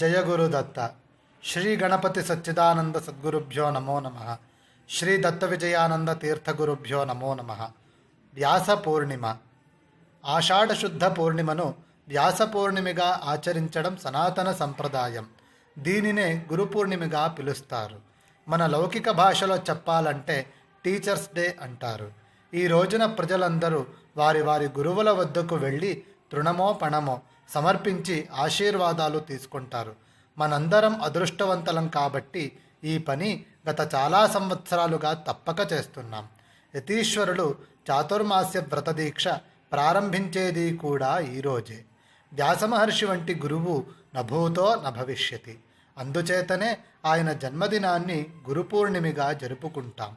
జయ గురుదత్త. శ్రీ గణపతి సచ్చిదానంద సద్గురుభ్యో నమో నమ. శ్రీ దత్త విజయానంద తీర్థగురుభ్యో నమో నమ. వ్యాస పూర్ణిమ. ఆషాఢశుద్ధ పూర్ణిమను వ్యాస పూర్ణిమగా ఆచరించడం సనాతన సంప్రదాయం. దీనినే గురు పూర్ణిమగా పిలుస్తారు. మన లౌకిక భాషలో చెప్పాలంటే టీచర్స్ డే అంటారు. ఈ రోజున ప్రజలందరూ వారి వారి గురువుల వద్దకు వెళ్ళి తృణమో పణమో సమర్పించి ఆశీర్వాదాలు తీసుకుంటారు. మనందరం అదృష్టవంతులం కాబట్టి ఈ పని గత చాలా సంవత్సరాలుగా తప్పక చేస్తున్నాం. యతీశ్వరులు చాతుర్మాస్య వ్రతదీక్ష ప్రారంభించేది కూడా ఈరోజే. వ్యాసమహర్షి వంటి గురువు నభూతో నభవిష్యతి. అందుచేతనే ఆయన జన్మదినాన్ని గురు పూర్ణిమగా జరుపుకుంటాం.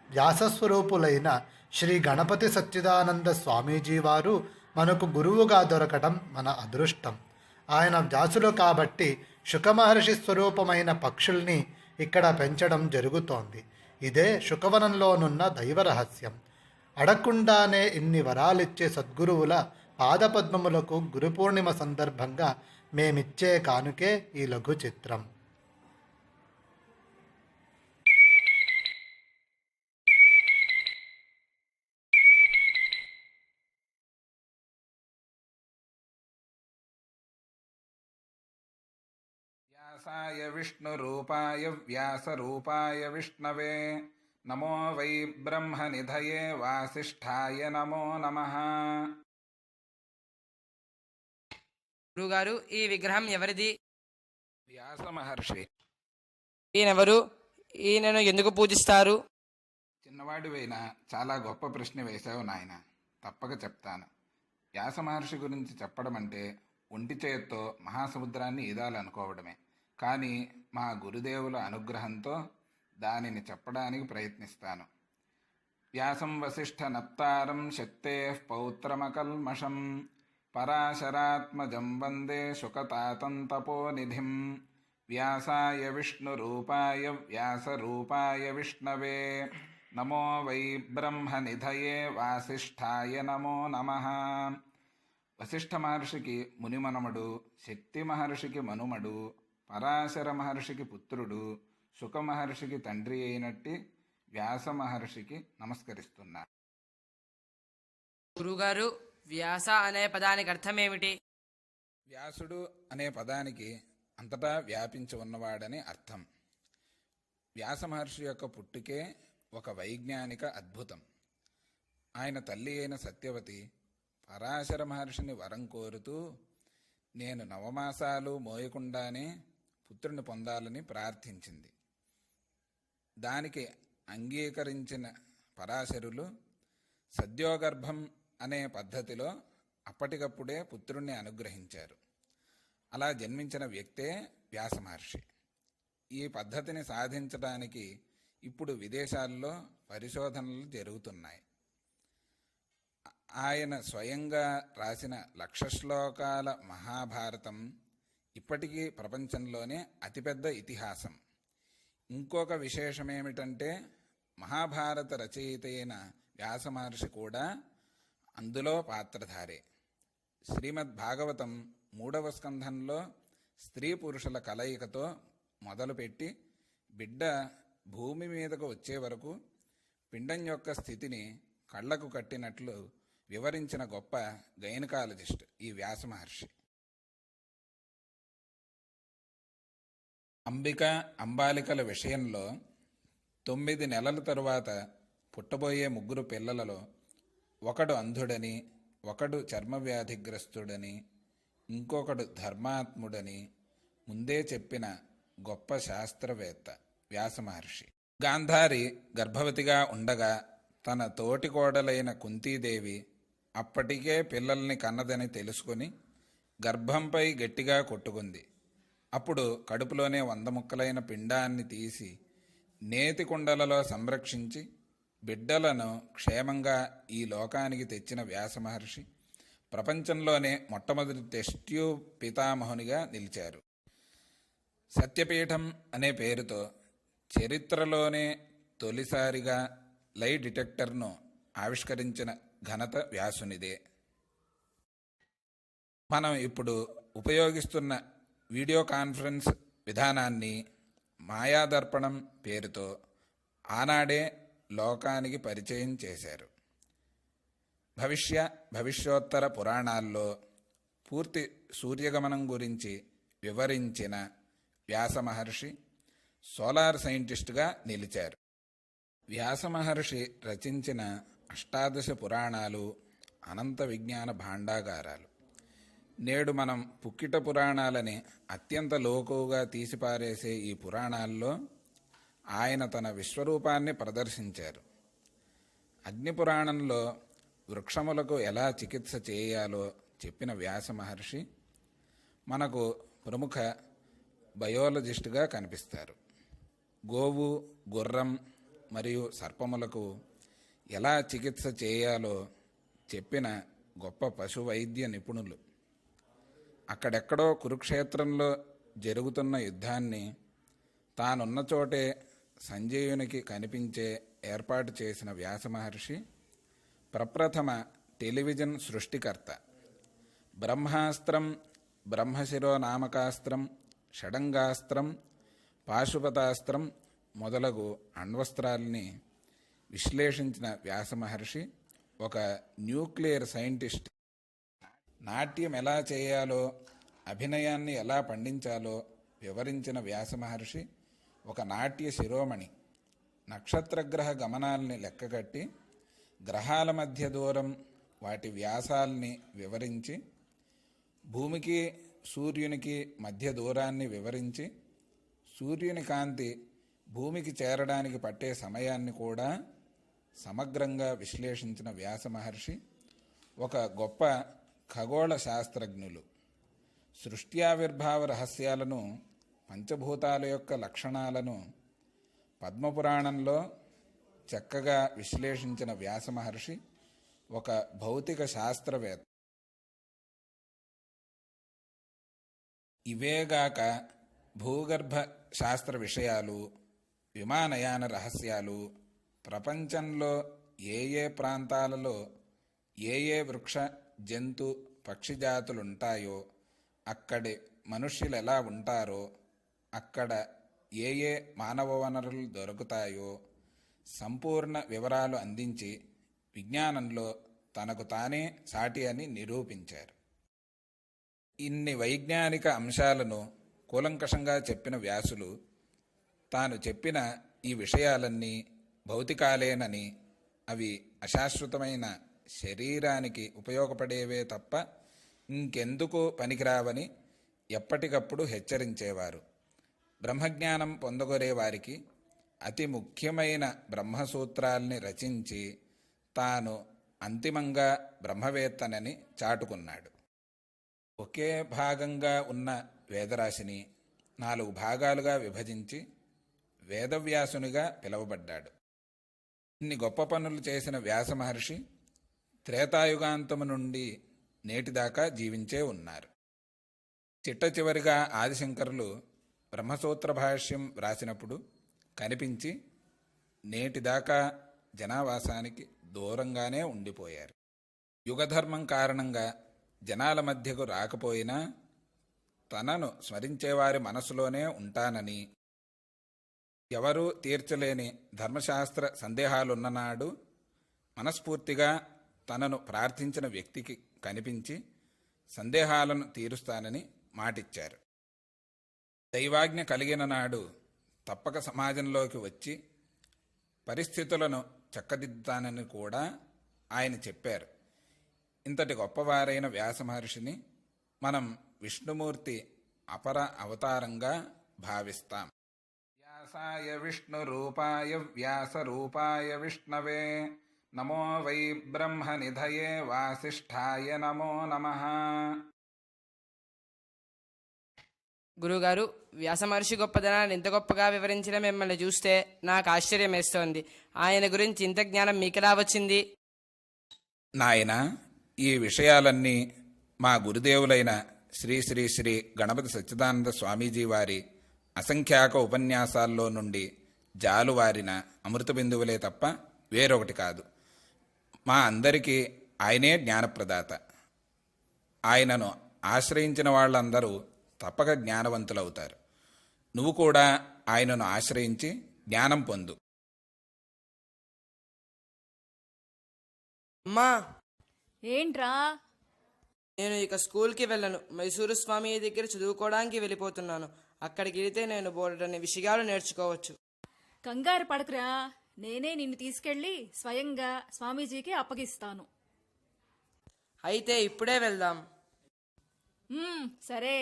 వ్యాసస్వరూపులైన శ్రీ గణపతి సచ్చిదానంద స్వామీజీ వారు మనకు గురువుగా దొరకటం మన అదృష్టం. ఆయన వ్యాసులు కాబట్టి శుకమహర్షి స్వరూపమైన పక్షుల్ని ఇక్కడ పెంచడం జరుగుతోంది. ఇదే శుకవనంలోనున్న దైవ రహస్యం. అడగకుండానే ఇన్ని వరాలిచ్చే సద్గురువుల పాదపద్మములకు గురు పూర్ణిమ సందర్భంగా మేమిచ్చే కానుకే ఈ లఘు చిత్రం. వ్యాసాయ విష్ణురూపాయ వ్యాసరూపాయ విష్ణవే నమో వై బ్రహ్మనిధయే వాసిష్ఠాయ నమో నమః. గురుగారు, ఈ విగ్రహం ఎవరిది? వ్యాస మహర్షి. ఈయనెవరు? ఈయనను ఎందుకు పూజిస్తారు? చిన్నవాడివైనా చాలా గొప్ప ప్రశ్న వేశావు నాయన. తప్పక చెప్తాను. వ్యాస మహర్షి గురించి చెప్పడం అంటే ఒంటి చేత్తో మహాసముద్రాన్ని ఈదాలనుకోవడమే. కానీ మా గురుదేవుల అనుగ్రహంతో దానిని చెప్పడానికి ప్రయత్నిస్తాను. వ్యాసం వసిష్ఠ నప్తారం శక్తే పౌత్రమకల్మషం పరాశరాత్మజం వందే శుకతాతం తపోనిధిం వ్యాసాయ విష్ణురూపాయ వ్యాసరూపాయ విష్ణవే నమో వై బ్రహ్మనిధయే వాసిష్ఠాయ నమో నమః. వసిష్ఠ మహర్షికి మునిమనమడు, శక్తి మహర్షికి మనుమడు, పరాశర మహర్షికి పుత్రుడు, శుక మహర్షికి తండ్రి అయినట్టి వ్యాస మహర్షికి నమస్కరిస్తున్నారు. గురుగారు, వ్యాస అనే పదానికి అర్థం ఏమిటి? వ్యాసుడు అనే పదానికి అంతటా వ్యాపించి ఉన్నవాడని అర్థం. వ్యాస మహర్షి యొక్క పుట్టుకే ఒక వైజ్ఞానిక అద్భుతం. ఆయన తల్లి అయిన సత్యవతి పరాశర మహర్షిని వరం కోరుతూ, నేను నవమాసాలు మోయకుండానే పుత్రుని పొందాలని ప్రార్థించింది. దానికి అంగీకరించిన పరాశరులు సద్యోగర్భం అనే పద్ధతిలో అప్పటికప్పుడే పుత్రుణ్ణి అనుగ్రహించారు. అలా జన్మించిన వ్యక్తే వ్యాస మహర్షి. ఈ పద్ధతిని సాధించడానికి ఇప్పుడు విదేశాల్లో పరిశోధనలు జరుగుతున్నాయి. ఆయన స్వయంగా రాసిన 1,00,000 శ్లోకాల మహాభారతం ఇప్పటికీ ప్రపంచంలోనే అతిపెద్ద ఇతిహాసం. ఇంకొక విశేషమేమిటంటే మహాభారత రచయిత అయిన వ్యాస మహర్షి కూడా అందులో పాత్రధారే. శ్రీమద్ భాగవతం 3వ స్కంధంలో స్త్రీ పురుషుల కలయికతో మొదలుపెట్టి బిడ్డ భూమి మీదకు వచ్చే వరకు పిండం యొక్క స్థితిని కళ్లకు కట్టినట్లు వివరించిన గొప్ప గైనకాలజిస్ట్ ఈ వ్యాస మహర్షి. అంబిక అంబాలికల విషయంలో 9 నెలల తరువాత పుట్టబోయే 3 పిల్లలలో ఒకడు అంధుడని, ఒకడు చర్మవ్యాధిగ్రస్తుడని, ఇంకొకడు ధర్మాత్ముడని ముందే చెప్పిన గొప్ప శాస్త్రవేత్త వ్యాస మహర్షి. గాంధారి గర్భవతిగా ఉండగా తన తోటి కోడలైన కుంతీదేవి అప్పటికే పిల్లల్ని కన్నదని తెలుసుకొని గర్భంపై గట్టిగా కొట్టుకుంది. అప్పుడు కడుపులోనే 100 ముక్కలైన పిండాన్ని తీసి నేతి కుండలలో సంరక్షించి బిడ్డలను క్షేమంగా ఈ లోకానికి తెచ్చిన వ్యాస మహర్షి ప్రపంచంలోనే మొట్టమొదటి టెస్ట్ ట్యూబ్ పితామహునిగా నిలిచారు. సత్యపీఠం అనే పేరుతో చరిత్రలోనే తొలిసారిగా లై డిటెక్టర్ను ఆవిష్కరించిన ఘనత వ్యాసునిదే. మనం ఇప్పుడు ఉపయోగిస్తున్న వీడియో కాన్ఫరెన్స్ విధానాన్ని మాయాదర్పణం పేరుతో ఆనాడే లోకానికి పరిచయం చేశారు. భవిష్యోత్తర పురాణాల్లో పూర్తి సూర్యగమనం గురించి వివరించిన వ్యాస మహర్షి సోలార్ సైంటిస్టుగా నిలిచారు. వ్యాస మహర్షి రచించిన అష్టాదశ పురాణాలు అనంత విజ్ఞాన భాండాగారాలు. నేడు మనం పుక్కిట పురాణాలని అత్యంత లోకువుగా తీసిపారేసే ఈ పురాణాల్లో ఆయన తన విశ్వరూపాన్ని ప్రదర్శించారు. అగ్నిపురాణంలో వృక్షములకు ఎలా చికిత్స చేయాలో చెప్పిన వ్యాస మహర్షి మనకు ప్రముఖ బయోలజిస్టుగా కనిపిస్తారు. గోవు, గుర్రం మరియు సర్పములకు ఎలా చికిత్స చేయాలో చెప్పిన గొప్ప పశు వైద్య నిపుణులు. అక్కడెక్కడో కురుక్షేత్రంలో జరుగుతున్న యుద్ధాన్ని తానున్న చోటే సంజీవునికి కనిపించే ఏర్పాటు చేసిన వ్యాస మహర్షి ప్రప్రథమ టెలివిజన్ సృష్టికర్త. బ్రహ్మాస్త్రం, బ్రహ్మశిరో నామకాస్త్రం, షడంగాస్త్రం, పాశుపతాస్త్రం మొదలగు అణ్వస్త్రాల్ని విశ్లేషించిన వ్యాస మహర్షి ఒక న్యూక్లియర్ సైంటిస్ట్. నాట్యం ఎలా చేయాలో, అభినయాన్ని ఎలా పండించాలో వివరించిన వ్యాస మహర్షి ఒక నాట్య శిరోమణి. నక్షత్రగ్రహ గమనాల్ని లెక్కగట్టి గ్రహాల మధ్య దూరం, వాటి వ్యాసాల్ని వివరించి, భూమికి సూర్యునికి మధ్య దూరాన్ని వివరించి, సూర్యుని కాంతి భూమికి చేరడానికి పట్టే సమయాన్ని కూడా సమగ్రంగా విశ్లేషించిన వ్యాస మహర్షి ఒక గొప్ప ఖగోళ శాస్త్రజ్ఞులు. సృష్ట్యావిర్భావ రహస్యాలను, పంచభూతాల యొక్క లక్షణాలను పద్మపురాణంలో చక్కగా విశ్లేషించిన వ్యాస మహర్షి ఒక భౌతిక శాస్త్రవేత్త. ఇవేగాక భూగర్భ శాస్త్ర విషయాలు, విమానయాన రహస్యాలు, ప్రపంచంలో ఏ ఏ ప్రాంతాలలో ఏ ఏ వృక్ష జంతు పక్షి జాతులుంటాయో, అక్కడి మనుష్యులు ఎలా ఉంటారో, అక్కడ ఏ ఏ మానవ వనరులు దొరుకుతాయో సంపూర్ణ వివరాలు అందించి విజ్ఞానంలో తనకు తానే సాటి అని నిరూపించారు. ఇన్ని వైజ్ఞానిక అంశాలను కూలంకషంగా చెప్పిన వ్యాసులు తాను చెప్పిన ఈ విషయాలన్నీ భౌతికాలేనని, అవి అశాశ్వతమైన శరీరానికి ఉపయోగపడేవే తప్ప ఇంకెందుకు పనికిరావని ఎప్పటికప్పుడు హెచ్చరించేవారు. బ్రహ్మజ్ఞానం పొందగొరే వారికి అతి ముఖ్యమైన బ్రహ్మసూత్రాల్ని రచించి తాను అంతిమంగా బ్రహ్మవేత్తనని చాటుకున్నాడు. ఒకే భాగంగా ఉన్న వేదరాశిని 4 భాగాలుగా విభజించి వేదవ్యాసునిగా పిలువబడ్డాడు. ఇన్ని గొప్ప పనులు చేసిన వ్యాస మహర్షి త్రేతాయుగాంతము నుండి నేటిదాకా జీవించే ఉన్నారు. చిట్ట చివరిగా ఆదిశంకరులు బ్రహ్మసూత్ర భాష్యం వ్రాసినప్పుడు కనిపించి నేటిదాకా జనావాసానికి దూరంగానే ఉండిపోయారు. యుగధర్మం కారణంగా జనాల మధ్యకు రాకపోయినా తనను స్మరించేవారి మనసులోనే ఉంటానని, ఎవరూ తీర్చలేని ధర్మశాస్త్ర సందేహాలున్ననాడు మనస్ఫూర్తిగా తనను ప్రార్థించిన వ్యక్తికి కనిపించి సందేహాలను తీరుస్తానని మాటిచ్చారు. దైవాజ్ఞ కలిగిన నాడు తప్పక సమాజంలోకి వచ్చి పరిస్థితులను చక్కదిద్దుతానని కూడా ఆయన చెప్పారు. ఇంతటి గొప్పవారైన వ్యాస మహర్షిని మనం విష్ణుమూర్తి అపర అవతారంగా భావిస్తాం. వ్యాసాయ విష్ణురూపాయ వ్యాసరూపాయ విష్ణవే నమో వై బ్రహ్మనిధయే వాసిష్ఠాయ నమో నమః. గురుగారు, వ్యాస మహర్షి గొప్పదనాన్ని ఇంత గొప్పగా వివరించిన మిమ్మల్ని చూస్తే నాకు ఆశ్చర్యం వేస్తోంది. ఆయన గురించి ఇంత జ్ఞానం మీకెలా వచ్చింది? నాయన, ఈ విషయాలన్నీ మా గురుదేవులైన శ్రీ శ్రీ శ్రీ గణపతి సచ్చిదానంద స్వామీజీ వారి అసంఖ్యాక ఉపన్యాసాల్లో నుండి జాలువారిన అమృత బిందువులే తప్ప వేరొకటి కాదు. మా అందరికీ ఆయనే జ్ఞానప్రదాత. ఆయనను ఆశ్రయించిన వాళ్ళందరూ తప్పక జ్ఞానవంతులవుతారు. నువ్వు కూడా ఆయనను ఆశ్రయించి జ్ఞానం పొందు. అమ్మా, ఏంట్రా? నేను ఇక స్కూల్కి వెళ్ళను. మైసూరు స్వామి దగ్గర చదువుకోవడానికి వెళ్ళిపోతున్నాను. అక్కడికి వెళితే నేను బోలెడన్ని విషయాలు నేర్చుకోవచ్చు. కంగారు పడకురా, నేనే నిన్ను తీసుకెళ్లి స్వయంగా స్వామీజీకి అప్పగిస్తాను. అయితే ఇప్పుడే వెళ్దాం. సరే.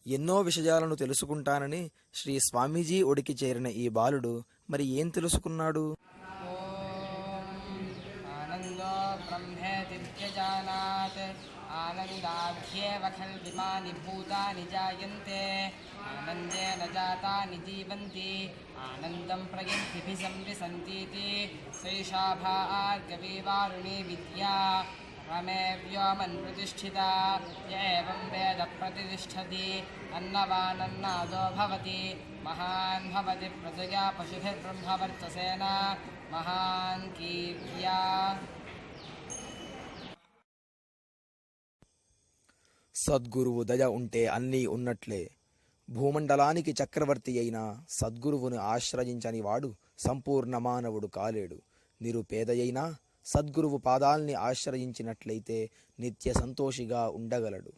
ఎన్నో విషయాలను తెలుసుకుంటానని శ్రీ స్వామీజీ ఒడికి చేరిన ఈ బాలుడు మరి ఏం తెలుసుకున్నాడు? ఆనందో బ్రహ్మేతి వ్యజానాత్ ఆనందాభ్యేవ ఖల్విమాని భూతాని జాయంతే ఆనందేన జాతాని జీవంతి ఆనందం ప్రయంతి సంవిసంతీతి సైషా భార్గవీవారుణీ విద్యా రమే వ్యోమన్ ప్రతిష్ఠిత ఏవం వేద ప్రతిష్టతి అన్నవానన్నాదో భవతి మహాన్ భవతి ప్రజయా పశుభిర్బ్రహ్మవర్చసేన మహాన్ కీర్త్యా. సద్గురువు దయ ఉంటే అన్నీ ఉన్నట్లే. భూమండలానికి చక్రవర్తి అయిన సద్గురువును ఆశ్రయించని వాడు సంపూర్ణ మానవుడు కాలేడు. నిరుపేదయైనా సద్గురువు పాదాల్ని ఆశ్రయించినట్లయితే నిత్య సంతోషిగా ఉండగలడు.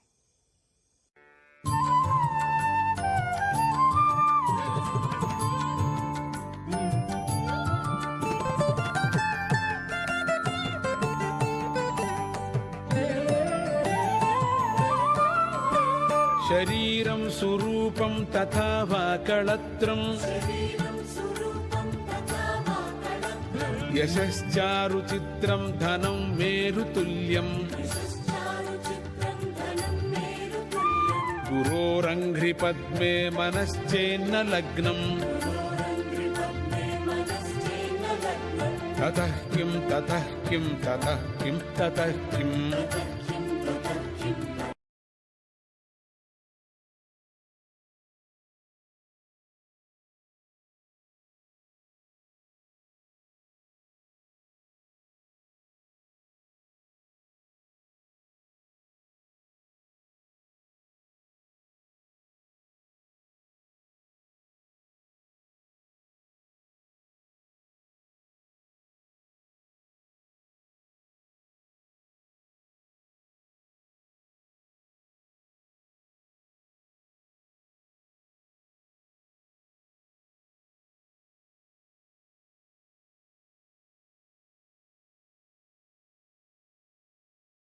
శరీరం సురూపం తథా వా కళత్రం యశశ్చారు చిత్రం ధనం మేరుతుల్యం గురోరంఘ్రి పద్మే మనశ్చేన్న లగ్నం తతః కిం తతః కిం తతః కిం తతః కిం